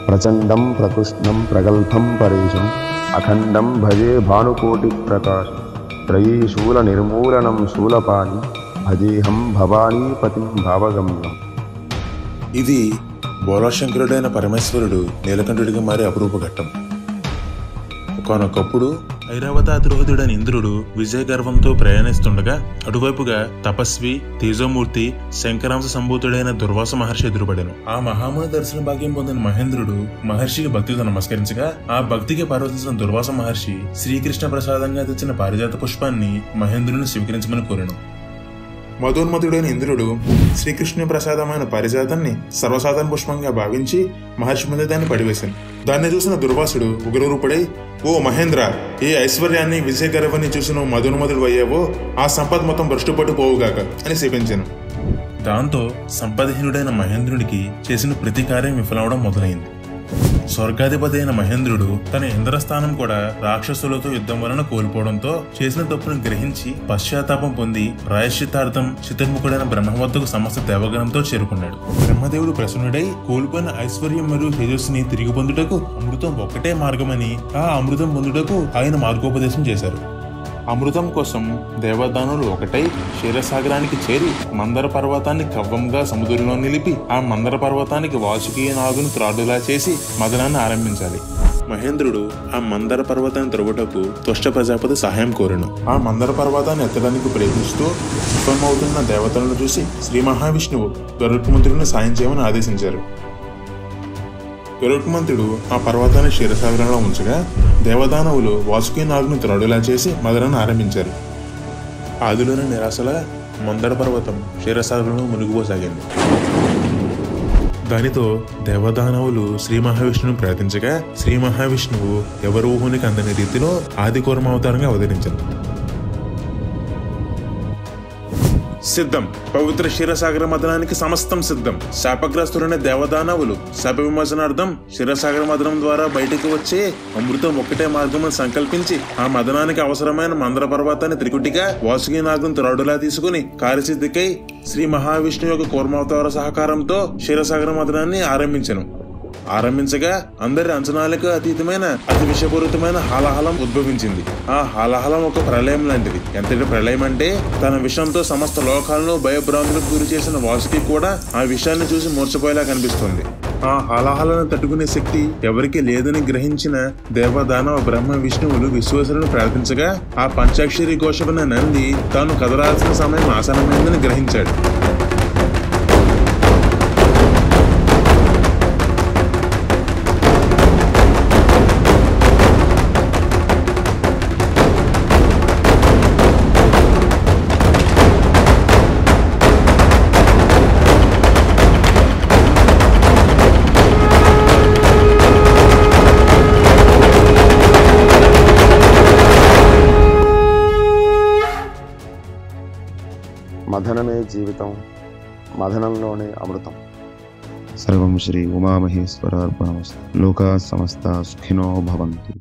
ప్రచండం ప్రకృష్ణం ప్రగల్భం పరేశం అఖండం భజే భానుకోటి ప్రకాశ త్రయీశూల నిర్మూలనం శూలపాణి భజేహం భవానీపతిం భావగమ్యం. ఇది బోళాశంకరుడైన పరమేశ్వరుడు నీలకంఠుడిగా మారే అపురూప ఘట్టం. ఒకనొకప్పుడు ఐరావతాద్రోహితుడైన ఇంద్రుడు విజయ గర్వంతో ప్రయాణిస్తుండగా అటువైపుగా తపస్వి తేజోమూర్తి శంకరాంశ సంభూతుడైన దుర్వాస మహర్షి ఎదురుపడెను. ఆ మహాముని దర్శన భాగ్యం పొందిన మహేంద్రుడు మహర్షికి భక్తితో నమస్కరించగా ఆ భక్తికి పరవశించిన దుర్వాస మహర్షి శ్రీకృష్ణ ప్రసాదంగా తెచ్చిన పారిజాత పుష్పాన్ని మహేంద్రుని స్వీకరించమని కోరెను. మధోన్మతుడైన ఇంద్రుడు శ్రీకృష్ణుని ప్రసాదమైన పారిజాతాన్ని సర్వసాధారణ పుష్పంగా భావించి మహర్షి ముందే దాన్ని పడివేశాను. దాన్ని చూసిన దుర్వాసుడు ఉగ్రరూపుడై, ఓ మహేంద్ర, ఏ ఐశ్వర్యాన్ని విజయ గర్వాన్ని చూసి నువ్వు మధోన్మతుడు అయ్యావో ఆ సంపద మొత్తం భ్రష్టుపట్టు పోవుగాక అని శపించాను. దాంతో సంపదహీనుడైన మహేంద్రుడికి చేసిన ప్రతి కార్యం విఫలవడం మొదలైంది. స్వర్గాధిపతి అయిన మహేంద్రుడు తన ఇంద్రస్థానం కూడా రాక్షసులతో యుద్ధం వలన కోల్పోవడంతో చేసిన తప్పును గ్రహించి పశ్చాత్తాపం పొంది ప్రాయశ్చిత్తార్థం చతుర్ముఖుడైన బ్రహ్మ వద్దకు సమస్త దేవగణంతో చేరుకున్నాడు. బ్రహ్మదేవుడు ప్రసన్నుడై కోల్పోయిన ఐశ్వర్యం మరియు తేజస్సుని తిరిగి పొందుటకు అమృతం ఒక్కటే మార్గమని, ఆ అమృతం పొందుటకు ఆయన మార్గోపదేశం చేశారు. అమృతం కోసం దేవదానులు ఒకటై క్షీరసాగరానికి చేరి మందర పర్వతాన్ని కవ్వంగా సముద్రంలో నిలిపి ఆ మందర పర్వతానికి వాసుకీ నాగును త్రాడులా చేసి మదనాన్ని ఆరంభించాలి. మహేంద్రుడు ఆ మందర పర్వతాన్ని త్రవ్వుటకు త్వష్ట ప్రజాపతి సహాయం కోరెను. ఆ మందర పర్వతాన్ని ఎత్తడానికి ప్రయత్నిస్తూ విఫలమవుతున్న దేవతలను చూసి శ్రీ మహావిష్ణువు గరుత్మంతుడిని సాయం చేయమని ఆదేశించారు. గరుత్మంతుడు ఆ పర్వతాన్ని క్షీరసాగరంలో ఉంచగా దేవదానవులు వాసుకీ నాగును త్రాడులా చేసి మదనాన్ని ఆరంభించారు. ఆదిలోని నిరాశలా మందర పర్వతం క్షీరసాగరంలో మునిగిపోసాగింది. దానితో దేవదానవులు శ్రీ మహావిష్ణువుని ప్రార్థించగా శ్రీ మహావిష్ణువు ఎవరు ఊహునికి అందని రీతిలో ఆది కూర్మావతారంగా అవతరించారు. సిద్ధం, పవిత్ర క్షీరసాగర మదనానికి సమస్తం సిద్ధం. శాపగ్రస్తులైన దేవదానవులు శాప విమోచనార్థం క్షీరసాగర మదనం ద్వారా బయటికి వచ్చే అమృతం ఒక్కటే మార్గమని సంకల్పించి ఆ మదనానికి అవసరమైన మందర పర్వతాన్ని త్రికుటిగా వాసుకీ నాగును త్రాడులా తీసుకుని కార్యసిద్ధికై శ్రీ మహావిష్ణువు యొక్క కూర్మావతార సహకారంతో క్షీరసాగర మదనాన్ని ఆరంభించగా అందరి అంచనాలకు అతీతమైన అతి విషపూరితమైన హాలాహలం ఉద్భవించింది. ఆ హాలాహలం ఒక ప్రళయం లాంటిది. ఎంతటి ప్రళయం అంటే తన విషంతో సమస్త లోకాలను భయభ్రాంతులకు గురి చేసిన వాసుకి కూడా ఆ విషయాన్ని చూసి మూర్చపోయేలా కనిపిస్తుంది. ఆ హాలాహలను తట్టుకునే శక్తి ఎవరికి లేదని గ్రహించిన దేవదానవ బ్రహ్మ విష్ణువులు విశ్వేశ్వరుని ప్రార్థించగా ఆ పంచాక్షరి ఘోషమైన నంది తాను కదలాల్సిన సమయం ఆసనమైందని గ్రహించాడు. మదనమే జీవితం, మదనంలోనే అమృతం. సర్వం శ్రీ ఉమామహేశ్వరార్పణమస్తు. లోకా సమస్త సుఖినో భవంతు.